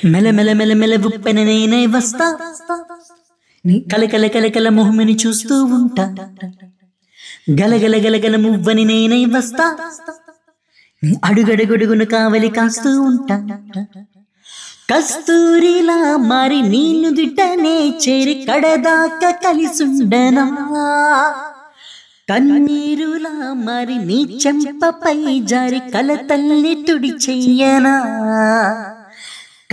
మెల మెల మెల మెల ఉప్పెన నేనే వస్తా, నీ కలకల కలకల మొహమని చూస్తూ ఉంటా. గలగల గలగల మువ్వని నేనే వస్తా, నీ అడుగడుగడుగును కావలి కాస్తూ ఉంటా. కస్తూరిలా మారి నీను దిట్టనే చేరి కడదాకా కలిసుండనా. కన్నీరులా మారి నీ చెంపపై జారి కలతల్ని తుడి చెయ్యనా.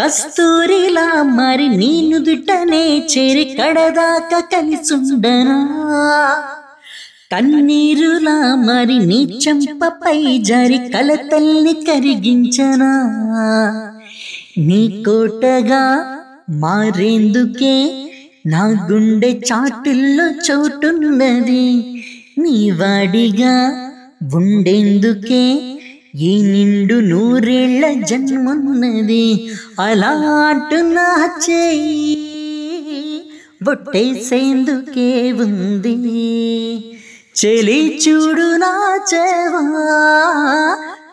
కస్తూరిలా మారి నీను దిట్టనే చేరి కడదాకా కలిసుండనా. కన్నీరులా మారి నీ చెంపపై జారి కలతల్ని కరిగించనా. నీ కోటగా మారేందుకే నా గుండె చాటుల్లో చోటున్నది. నీ వాడిగా ఉండేందుకే ఈ నిండు నూరేళ్ల జన్మున్నది. అలా అంటున్నా చెయ్యి బొట్టేసేందుకే ఉంది. చెలి చూడు నా చెవా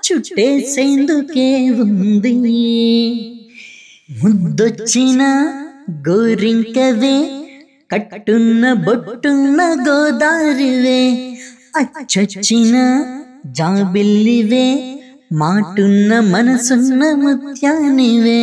చుట్టేసేందుకే ఉంది. ముద్దొచ్చిన గోరింకవే కట్టున్న బొట్టున్న గోదారివే. అచ్చొచ్చిన జాబిల్లివే మాటున్న మనసున్న ముత్యానివే.